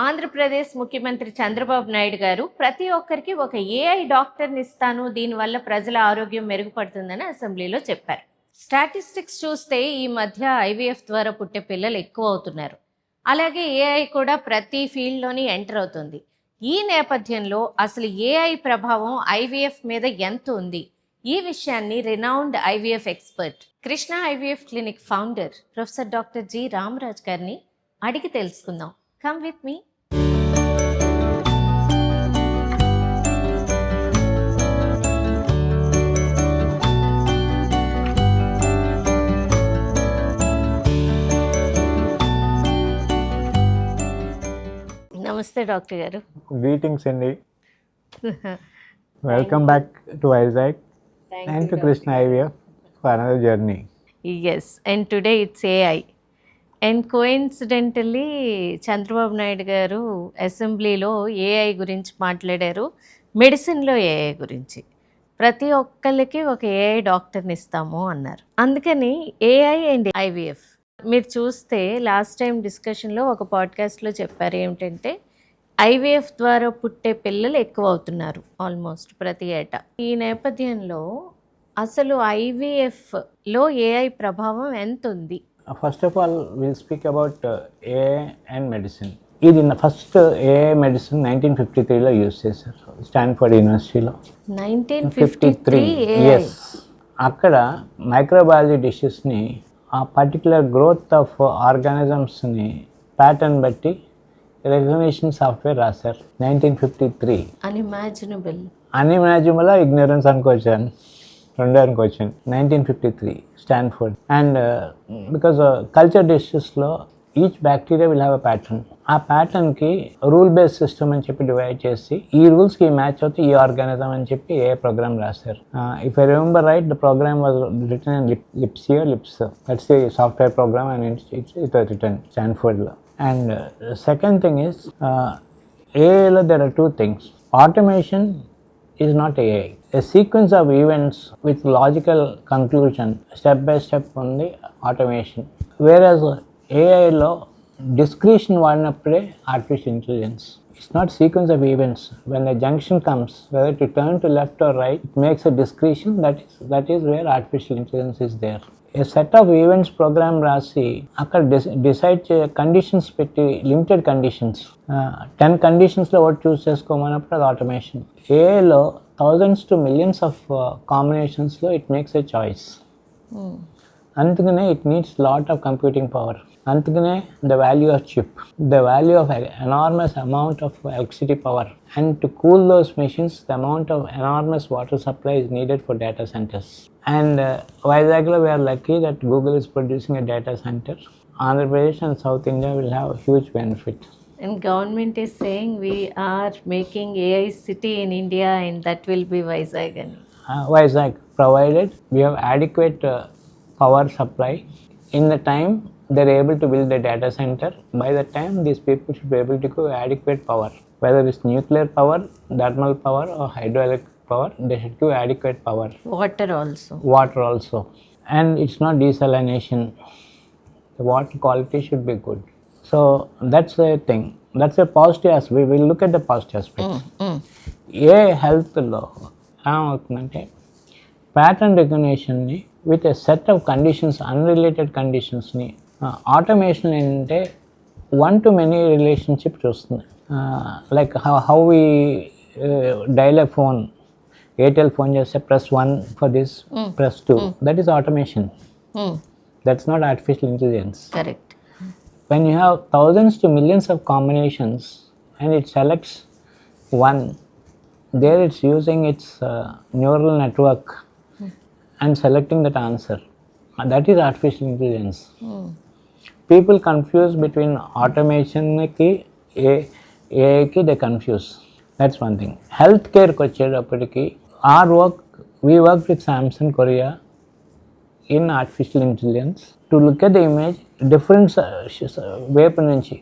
ఆంధ్రప్రదేశ్ ముఖ్యమంత్రి చంద్రబాబు నాయుడు గారు ప్రతి ఒక్కరికి ఒక ఏఐ డాక్టర్ని ఇస్తాను, దీనివల్ల ప్రజల ఆరోగ్యం మెరుగుపడుతుందని అసెంబ్లీలో చెప్పారు. స్టాటిస్టిక్స్ చూస్తే ఈ మధ్య ఐవీఎఫ్ ద్వారా పుట్టే పిల్లలు ఎక్కువ అవుతున్నారు. అలాగే ఏఐ కూడా ప్రతి ఫీల్డ్లోని ఎంటర్ అవుతుంది. ఈ నేపథ్యంలో అసలు ఏఐ ప్రభావం ఐవీఎఫ్ మీద ఎంత ఉంది? ఈ విషయాన్ని renowned IVF expert, Krishna IVF clinic founder professor doctor G Ramraj గారిని అడిగి తెలుసుకుందాం. Come with me. నమస్తే డాక్టర్ గారు. Greetings Andy. Welcome back to Isaac and to Krishna IVF for another journey. Yes, and today it's AI. And coincidentally Chandrababu Naidu garu అసెంబ్లీలో AI గురించి మాట్లాడారు, మెడిసిన్లో AI గురించి. ప్రతి ఒక్కరికి ఒక ఏఐ డాక్టర్ని ఇస్తాము అన్నారు. అందుకని ఏఐ అండ్ ఐవీఎఫ్ మీరు చూస్తే లాస్ట్ టైం డిస్కషన్లో ఒక పాడ్కాస్ట్లో చెప్పారు ఏమిటంటే ఐవీఎఫ్ ద్వారా పుట్టే పిల్లలు ఎక్కువ అవుతున్నారు ఆల్మోస్ట్ ప్రతి ఏటా. ఈ నేపథ్యంలో అసలు ఐవీఎఫ్లో ఏఐ ప్రభావం ఎంత ఉంది? First of all, we'll speak about AI and medicine. ఇది ఫస్ట్ AI మెడిసిన్ 1953లో యూజ్ చేశారు స్టాన్ఫర్డ్ యూనివర్సిటీలో. 1953 ఎస్. అక్కడ మైక్రోబయాలజీ డిషెస్ని ఆ పర్టికులర్ గ్రోత్ ఆఫ్ ఆర్గానిజమ్స్ని ప్యాటర్న్ బట్టి రికగ్నిషన్ సాఫ్ట్వేర్ రాశారు 1953. అన్ఇమాజినబుల్ ఇగ్నరెన్స్ అనుకోవచ్చాను, రెండు అనుకోవచ్చు. 1953 స్టాన్ఫర్డ్. అండ్ బికాజ్ కల్చర్ డిషెస్లో each bacteria will have a pattern. ఆ ప్యాటర్న్కి రూల్ బేస్డ్ సిస్టమ్ అని చెప్పి డివైడ్ చేసి ఈ రూల్స్కి మ్యాచ్ అవుతే ఈ ఆర్గానిజం అని చెప్పి ఏ ప్రోగ్రామ్ రాశారు. If I remember right, the program was written in లిప్స్. That's the software program and it was written స్టాన్ఫర్డ్లో. అండ్ సెకండ్ థింగ్ ఈస్ ఏఐలో there are two things. Automation is not AI. A sequence of events with logical conclusion, step by step on the automation. Whereas AI lo discretion వాడినప్పుడే artificial intelligence. It's not sequence of events. When a junction comes, whether to turn to left or right, it makes a discretion. That is where artificial intelligence is there. A set of events program రాసి అక్కడ decide conditions పెట్టి limited conditions 10 కండిషన్స్లో ఒకటి choose చేసుకోమన్నప్పుడు అది automation. ఏఐలో thousands to millions of కాంబినేషన్స్లో it makes a choice. అందుకనే it needs lot of computing power. అందుకనే the value of chip, the value of enormous amount of electricity power, and to cool those machines the amount of enormous water supply is needed for data centers. And Vizaglo, we are lucky that Google is producing a data center. Andhra Pradesh and South India will have a huge benefit. And government is saying we are making AI city in India and that will be Vizag. Vizag, provided we have adequate power supply. In the time they are able to build a data center, by the time these people should be able to give adequate power. Whether it's nuclear power, thermal power or hydroelectric power, they should give adequate power. Water also. And it's not desalination. The water quality should be good. So that's the thing. That's a positive aspect. We will look at the positive aspects. ఏ హెల్త్లో ఏమవుతుందంటే pattern రికగ్నిషన్ని with a set of conditions, unrelated కండిషన్స్ని automation ఏంటంటే one to many relationship చూస్తుంది. Like how we dial a phone. Airtel phone చేస్తే press 1 for this, press 2. That is automation. That's not artificial intelligence. Correct. When you have thousands to millions of combinations and it selects one, there it's using its neural network and selecting that answer. That is artificial intelligence. People confuse between automation ki AI ki, they confuse. That's one thing. Healthcare ko వచ్చేటప్పటికి our work, we worked with Samsung Korea in artificial intelligence to look at the image different వైపు నుంచి.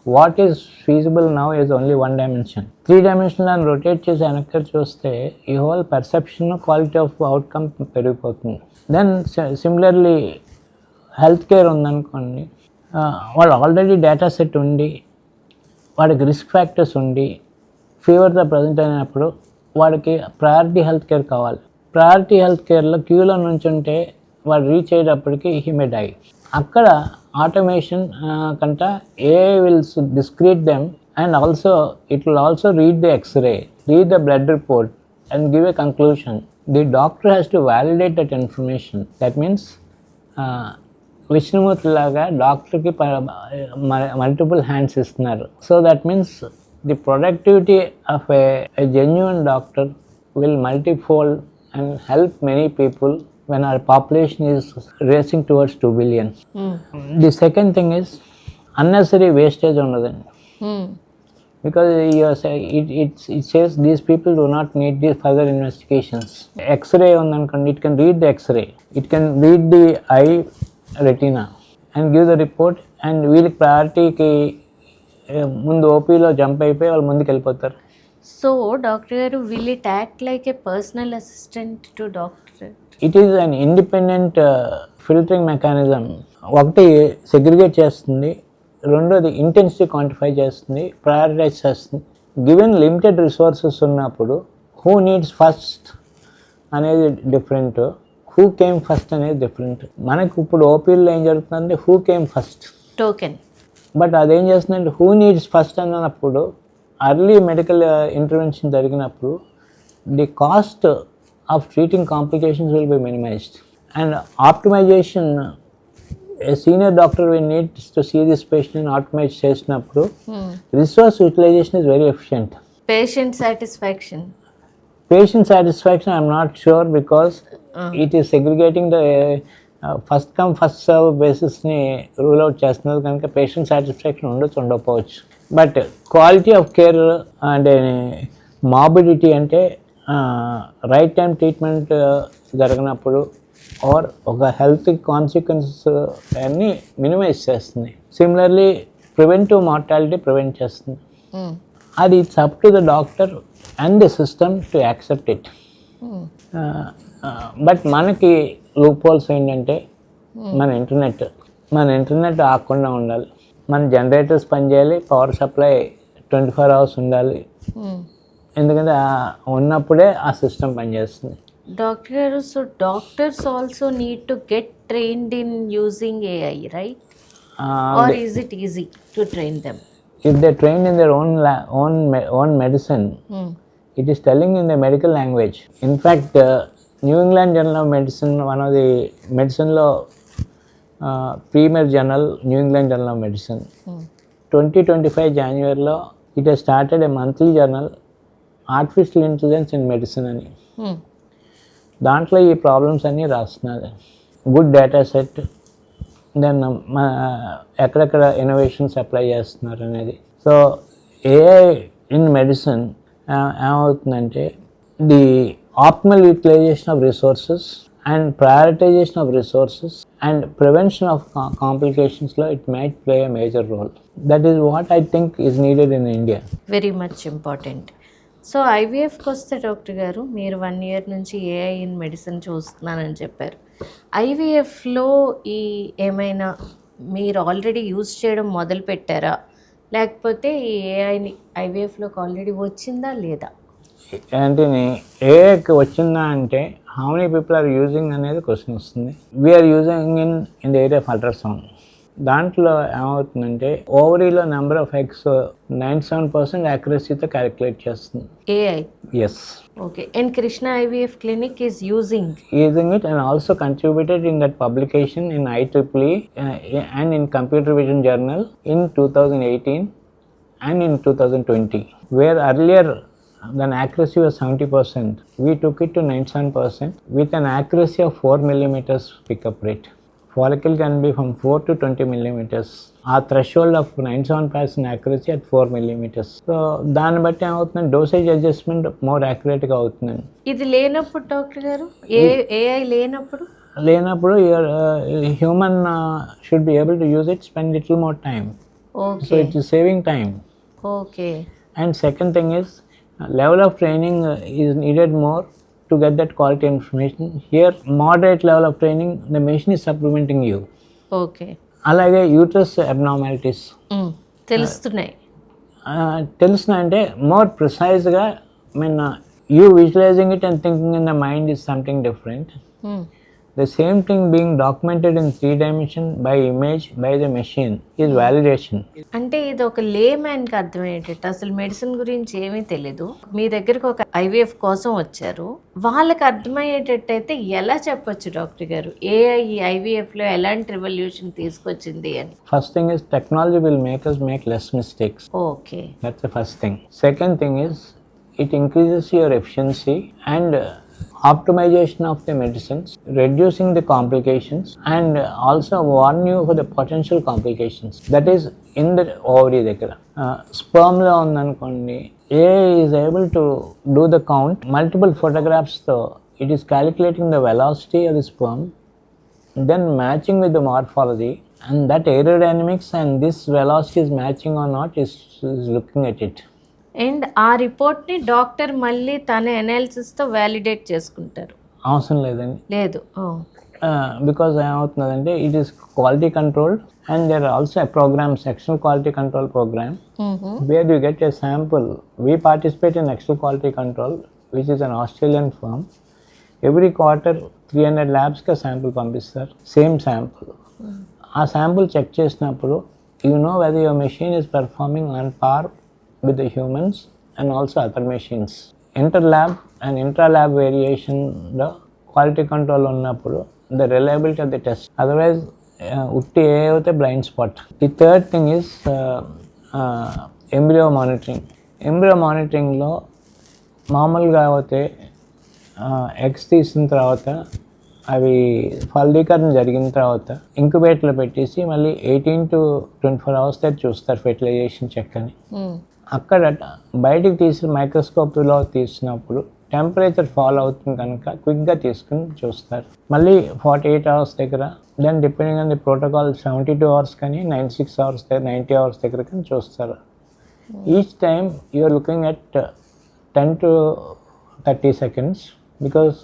What is feasible now is only one dimension. 3-dimensional and rotate చేసి వెనక్కి చూస్తే ఈ whole perception, quality of outcome పెరిగిపోతుంది. Then similarly health care ఉందనుకోండి, వాళ్ళు already data set ఉండి వాడికి రిస్క్ ఫ్యాక్టర్స్ ఉండి ఫీవర్తో ప్రజెంట్ అయినప్పుడు వాడికి ప్రయారిటీ హెల్త్ కేర్ కావాలి. ప్రయారిటీ హెల్త్ కేర్లో క్యూలో నుంచి ఉంటే వాడు రీచ్ అయ్యేటప్పటికి హీ మే డై. అక్కడ ఆటోమేషన్ కంట AI will discrete them, and also it will also read the X-ray, read the blood report and give a conclusion. The doctor has to validate that information. That means Vishnumurthy లాగా డాక్టర్కి multiple hands ఇస్తున్నారు. So that means the productivity of A genuine doctor will multifold and help many people when our population is racing towards 2 billion. The second thing is unnecessary wastage ఉండదండి. Because it says these people do not need these further investigations. X-ray ఉందనుకోండి, it can read the X-ray, it can read the eye retina and give the report, and వీళ్ళకి ప్రయారిటీకి ముందు ఓపీలో jump అయిపోయి వాళ్ళు ముందుకు వెళ్ళిపోతారు. So, Doctor Garu, will it act like a personal assistant to doctor? It is an independent filtering mechanism. ఒకటి segregate చేస్తుంది, రెండోది intensity quantify చేస్తుంది, ప్రయారిటైజ్ చేస్తుంది. గివెన్ లిమిటెడ్ రిసోర్సెస్ ఉన్నప్పుడు హూ నీడ్స్ ఫస్ట్ అనేది డిఫరెంట్, హూ కేమ్ ఫస్ట్ అనేది different. మనకు ఇప్పుడు ఓపీలో ఏం జరుగుతుందంటే who came first token, but అదేం చేస్తుందంటే హూ నీడ్స్ ఫస్ట్ అన్నప్పుడు early medical intervention జరిగినప్పుడు the cost of treating complications will be minimized, and optimization, a senior doctor will need to see this patient and optimize చేసినప్పుడు resource utilization is very efficient. Patient satisfaction I'm not sure, because it is segregating the first come first serve బేసిస్ని rule out చేస్తున్నారు కనుక patient satisfaction ఉండకపోవచ్చు. But quality of care and morbidity అంటే right time treatment జరగనప్పుడు or ఒక health consequences అన్నీ minimise చేస్తుంది. Similarly preventive mortality prevent చేస్తుంది. అది it's up to the doctor and the system to accept it. But మనకి loopholes ఏంటంటే మన ఇంటర్నెట్ ఆగకుండా ఉండాలి, మన జనరేటర్స్ పనిచేయాలి, పవర్ సప్లై 24 hours ఉండాలి. ఎందుకంటే ఉన్నప్పుడే ఆ సిస్టమ్ పనిచేస్తుంది. Doctor Garu, so doctors also need to get trained in using AI, right? Or is it easy to train them? If they're trained in their own medicine, it is telling in the medical language. In fact, New England Journal of Medicine, one of the medicine law premier journal, New England Journal of Medicine, 2025 January లో it has started a monthly journal, Artificial Intelligence in Medicine అని. దాంట్లో ఈ problems అన్నీ రాస్తున్నారు. Good data set, then ఎక్కడెక్కడ innovations apply చేస్తున్నారు అనేది. So AI in medicine ఏమవుతుందంటే the optimal utilization of resources and prioritization of resources and prevention of complications lo it might play a major role. That is what I think is needed in India. Very much important. So ఐవీఎఫ్కి వస్తే doctor గారు, మీరు 1 year నుంచి AI in medicine చూస్తున్నానని చెప్పారు. ఐవీఎఫ్లో ఈ ఏమైనా మీరు already use చేయడం మొదలు పెట్టారా, లేకపోతే ఈ ఏఐని ఐవీఎఫ్లోకి ఆల్రెడీ వచ్చిందా లేదా? అంటే ఏఐకి వచ్చిందా అంటే how many people are using అనేది క్వశ్చన్ వస్తుంది. We are using in the area of ultrasound. దాంట్లో ఏమవుతుందంటే ఓవరీలో నెంబర్ ఆఫ్ ఎగ్స్ 97% యాక్యురసీతో క్యాలిక్యులేట్ చేస్తుంది AI. Yes. Okay. And Krishna IVF clinic is using it and also contributed in that publication in IEEE and in Computer Vision Journal in 2018 and in 2020, where earlier then accuracy was 70%. We took it to 97% with an accuracy of 4 millimeters pickup rate. Follicle can be from 4 to 20 millimeters. Our threshold of 97% accuracy at 4 millimeters. So దాన్ని బట్టి ఏమవుతుంది, dosage adjustment more యాక్యురేట్గా అవుతుంది. ఇది లేనప్పుడు doctor గారు, AI లేనప్పుడు human should be able to use it, spend little more time. Okay. So it is saving time. Okay. And second thing is level of training is needed more to get that quality information. Here moderate level of training, the machine is supplementing you. Okay. అలాగే uterus abnormalities తెలుస్తున్నాయి. తెలిసిన అంటే more ప్రిసైజ్గా I mean you visualising it and thinking in the mind is something different. The same thing being documented in 3 dimension by image by the machine is validation. అంటే ఇది ఒక లే మ్యాన్కి అర్థమయ్యేటట్టు, అసలు మెడిసిన్ గురించి ఏమీ తెలీదు, మీ దగ్గరకు ఒక ఐవీఎఫ్ కోసం వచ్చారు, వాళ్ళకి అర్థమయ్యేటట్టు అయితే ఎలా చెప్పొచ్చు డాక్టర్ గారు ఏఐ ఈ ఐవీఎఫ్లో ఎలాంటి రెవల్యూషన్ తీసుకొచ్చింది అని? First thing is technology will make us make less mistakes. Okay. That's the first thing. Second thing is it increases your efficiency and optimization of the medicines, reducing the complications and also warn you for the potential complications. That is in the ovary దగ్గర. Sperm లో ఉందనుకోండి, AI is able to do the count, multiple photographs తో it is calculating the velocity of the sperm, then matching with the morphology, and that aerodynamics and this velocity is matching or not is looking at it. And ఆ రిపోర్ట్ని doctor మళ్ళీ తన అనాలిసిస్తో validate చేసుకుంటారు? అవసరం లేదండి. లేదు. Because ఏమవుతుందంటే it is quality controlled and there are also a program, sectional quality control program, where you get a sample. We participate in external quality control which is an Australian firm. Every quarter 300 ల్యాబ్స్కి sample పంపిస్తారు, same sample. ఆ sample check చేసినప్పుడు you know whether your machine is performing on par with the humans and also other machines. Inter-lab and intra-lab variation the quality control ఉన్నప్పుడు the reliability of the test. Otherwise ఉట్టి ఏ అయితే blind spot. The third thing is embryo monitoring. Embryo monitoringలో మామూలుగా అయితే eggs తీసిన తర్వాత అవి ఫలదీకరణ జరిగిన తర్వాత ఇంక్యుబేటర్లో పెట్టేసి మళ్ళీ 18 to 24 hours తర్వాత చూస్తారు ఫెర్టిలైజేషన్ చెక్ అని. అక్కడ బయటికి తీసి మైక్రోస్కోప్లో తీసినప్పుడు టెంపరేచర్ ఫాలో అవుతుంది కనుక క్విక్గా తీసుకుని చూస్తారు. మళ్ళీ 48 hours దగ్గర, then depending on the protocol 72 hours కానీ 96 hours దగ్గర 90 hours దగ్గర కానీ చూస్తారు. Each time you're looking at 10 to 30 seconds because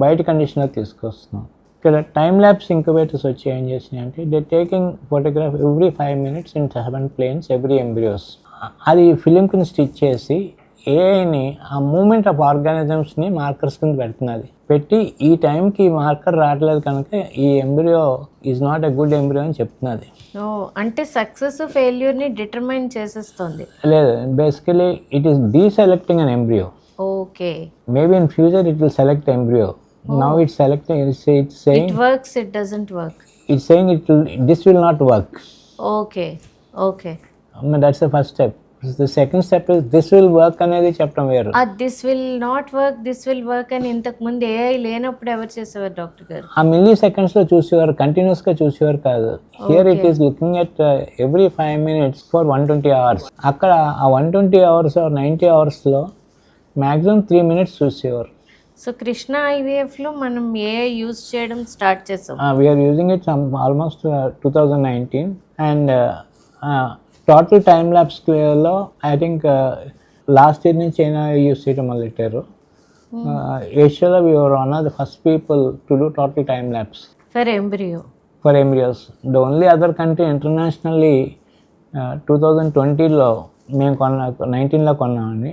బయట కండిషన్లో తీసుకొస్తున్నాం. ఇక్కడ టైమ్ ల్యాప్స్ ఇంక్యుబేటర్స్ వచ్చి ఏం చేసినాయి అంటే they taking photograph every 5 minutes in 7 planes every embryos. అది ఫిలింకి స్టిచ్ చేసి ఏఐని ఆ మూమెంట్ ఆఫ్ ఆర్గానిజమ్స్ని మార్కర్స్ కింద పెడుతున్నది. పెట్టి ఈ టైంకి మార్కర్ రావట్లేదు కనుక ఈ embryo is not a good embryo అని చెప్తున్నది. అంటే సక్సెస్ ఫెయిల్యూర్ని డిటర్మైన్ చేసేస్తుంది? లేదు, basically it is deselecting an embryo. Okay. Maybe in future it will select embryo. Now it's selecting, it's saying it works, it doesn't work. It's saying this will not work. Okay. I mean, that's the first step. The second step is this will work అనేది చెప్పడం వేరు. This will not work, this will work అని ఇంతకు ముందు AI లేనప్పుడు ఎవరు చేసేవారు doctor గారు? ఆ మిల్లీ సెకండ్స్లో చూసేవారు, కంటిన్యూస్గా చూసేవారు కాదు. Here it is looking at every 5 minutes for 120 hours. అక్కడ ఆ 120 hours or 90 hoursలో మ్యాక్సిమం 3 minutes చూసేవారు. సో కృష్ణ ఐవీఎఫ్లో మనం ఏఐ యూజ్ చేయడం స్టార్ట్ చేసాం. We're using it almost 2019 and total time ల్యాప్స్లో ఐ థింక్ లాస్ట్ ఇయర్ నుంచి అయినా యూజ్ చేయడం మొదలెట్టారు. ఏషియాలో we're one of the first people to do total time lapse for embryo. For embryos. The only other country internationally 2020లో మేము 19లో కొన్నామండి.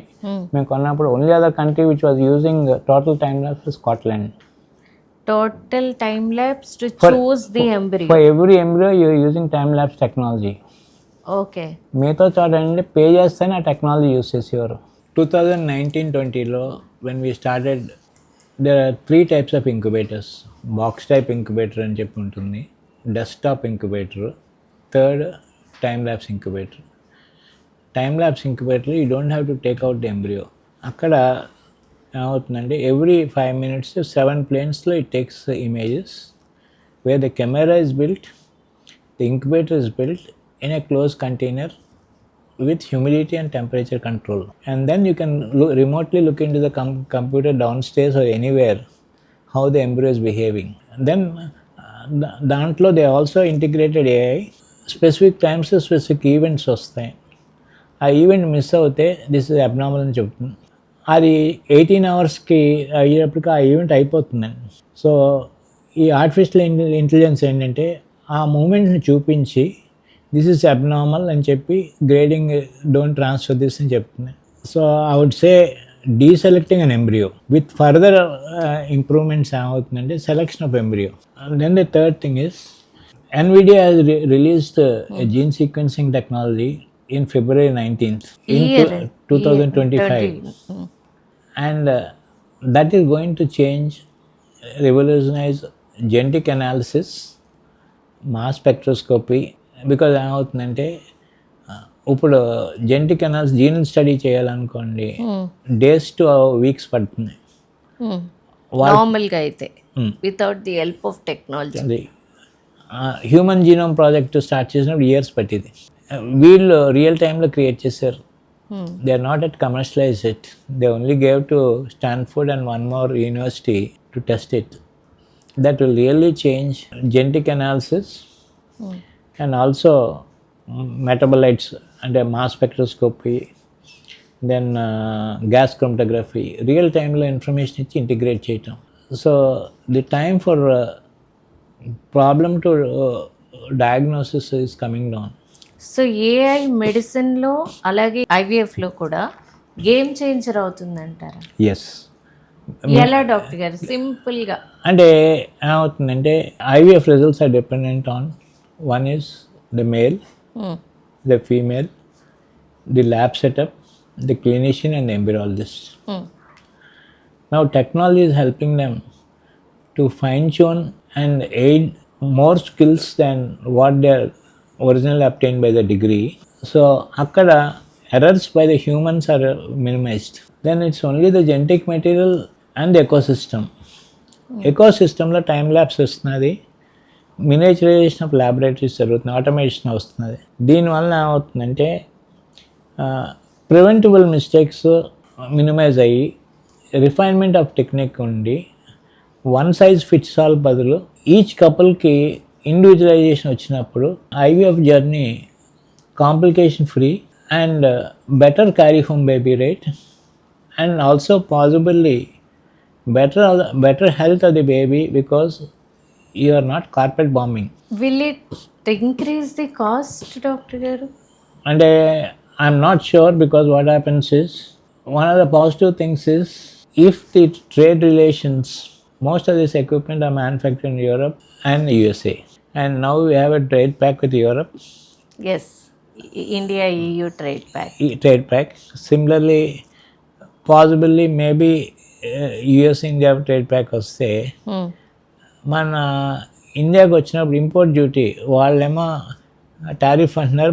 మేము కొన్నప్పుడు only other country which was using total time lapse Scotland. Total time-lapse to choose the embryo. For every embryo you are using time-lapse technology. Okay. మిగతా చోట అంటే pay చేస్తేనే ఆ టెక్నాలజీ యూస్ చేసేవారు. 2019-20లో when we started there are 3 types of incubators. Box type incubator అని చెప్పి ఉంటుంది, desktop incubator, third time-lapse incubator. Time-lapse incubator you don't have to take out the embryo. అక్కడ ఏమవుతుందంటే ఎవ్రీ 5 minutes 7 planesలో it takes images where the camera is built, the incubator is built in a close container with humidity and temperature control, and then you can remotely look into the computer downstairs or anywhere how the embryo is behaving. Then దాంట్లో they also integrated AI. Specific times specific events వస్తాయి. ఆ event miss అవుతే this is abnormal అని చెప్తుంది. అది 18 hours అయ్యేటప్పటికి ఆ event అయిపోతుందండి. సో ఈ ఆర్టిఫిషియల్ ఇంటెలిజెన్స్ ఏంటంటే ఆ మూమెంట్ని చూపించి దిస్ ఈస్ అబ్నార్మల్ అని చెప్పి గ్రేడింగ్ డోంట్ ట్రాన్స్ఫర్ దిస్ అని చెప్తున్నాయి. So I would say deselecting an embryo with further improvements ఏమవుతుందంటే selection of embryo. And then the third thing is NVIDIA has released a gene sequencing technology in February 19th in 2025. And that is going to change, revolutionize genetic analysis, mass spectroscopy, because ఏమవుతుందంటే ఇప్పుడు genetic analysis gene study చేయాలనుకోండి days to weeks పడుతుంది నార్మల్గా అయితే without the help of technology. Human genome project start చేసినప్పుడు years పట్టింది. వీళ్ళు real టైంలో క్రియేట్ చేశారు. They are not at commercialise it. They only gave to Stanford and one more university to test it. That will really change genetic analysis and also metabolites అంటే mass spectroscopy, then gas chromatography, real టైంలో information ఇచ్చి integrate చేయటం. So the time for problem to diagnosis is coming down. So AI మెడిసిన్లో అలాగే ఐవీఎఫ్లో కూడా game changer అవుతుందంటారా? Yes. ఎలా డాక్టర్ గారు సింపుల్గా? అంటే ఏమవుతుందంటే IVF results are dependent on one is the male, the female, the lab setup, the clinician and embryologist. Now technology is helping them to fine tune and aid more skills than what they are originally obtained by the degree. So akkada errors by the humans are minimized. Then it's only the genetic material and the ecosystem. ఎకోసిస్టంలో time lapse వస్తున్నది, miniaturisation of laboratories జరుగుతుంది, automation వస్తున్నది. దీనివల్ల ఏమవుతుందంటే preventable mistakes minimise అయ్యి refinement of technique ఉండి one size fits all బదులు each కపుల్కి ఇండివిజువలైజేషన్ వచ్చినప్పుడు IVF journey complication free and better carry home baby rate and also possibly better health of the baby because you are not carpet bombing. Will it increase the cost, Dr. Garu? And I'm not sure, because what happens is, one of the positive things is, if the trade relations, most of this equipment are manufactured in Europe and USA, and now we have a trade pact with Europe. Yes, India EU trade pact. Trade pact. Similarly, possibly maybe US India trade pack వస్తే మన ఇండియాకి వచ్చినప్పుడు import duty వాళ్ళేమో tariff అంటున్నారు,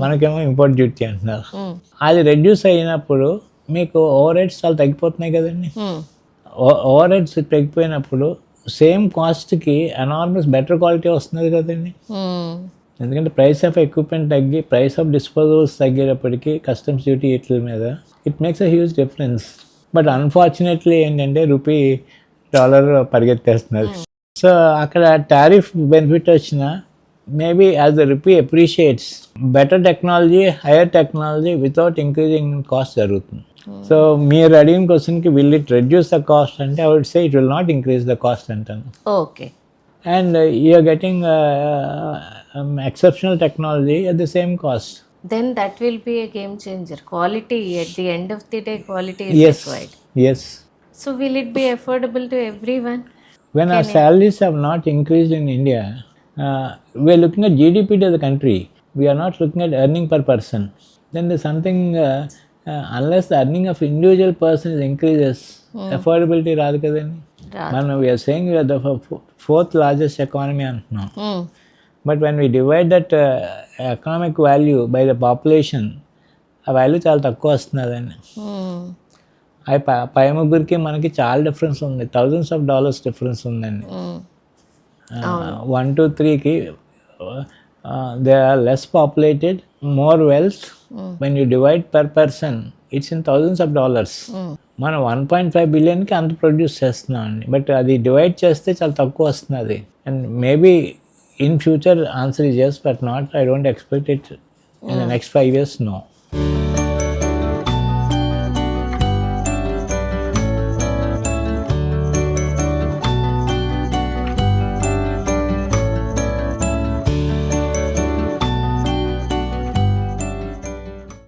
మనకేమో import duty అంటున్నారు. అది reduce అయినప్పుడు మీకు ఓవర్ హెడ్స్ చాలా తగ్గిపోతున్నాయి కదండి. ఓవర్ హెడ్స్ తగ్గిపోయినప్పుడు సేమ్ కాస్ట్కి ఎనార్మస్ బెటర్ క్వాలిటీ వస్తున్నది కదండి. ఎందుకంటే ప్రైస్ ఆఫ్ ఎక్విప్మెంట్ తగ్గి ప్రైస్ ఆఫ్ డిస్పోజబుల్స్ తగ్గేటప్పటికి కస్టమ్స్ డ్యూటీ వీటి మీద it makes a huge difference. But unfortunately ఏంటంటే రూపీ డాలర్ పరిగెత్తేస్తున్నారు. సో అక్కడ టారిఫ్ బెనిఫిట్ వచ్చిన maybe as the rupee appreciates better technology, higher technology without increasing cost జరుగుతుంది. సో మీరు అడిగిన క్వశ్చన్కి will it reduce the cost అంటే I would say it will not increase the cost అంటాను. Okay. And you're getting exceptional technology at the same cost. Then that will be a game changer. Quality, at the end of the day, quality is required. Yes. So will it be affordable to everyone? When our salaries have not increased in India, we are looking at GDP to the country. We are not looking at earning per person. Then there's something, unless the earning of individual person is increases, affordability రాదు కదండి. మనం we are saying we are the fourth largest economy అంటున్నాం. But when we divide that economic value by the population, ఆ value చాలా తక్కువ వస్తున్నదండి. అవి పై ముగ్గురికి మనకి చాలా డిఫరెన్స్ ఉంది, థౌజండ్స్ ఆఫ్ డాలర్స్ డిఫరెన్స్ ఉందండి. 1 to 3కి they are less populated, more wealth. When you divide per person it's in thousands of dollars. మనం 1.5 బిలియన్కి అంత ప్రొడ్యూస్ చేస్తున్నాం అండి, బట్ అది డివైడ్ చేస్తే చాలా తక్కువ వస్తున్నది. And maybe in future answer is yes, but not, I don't expect it in the next 5 years, no.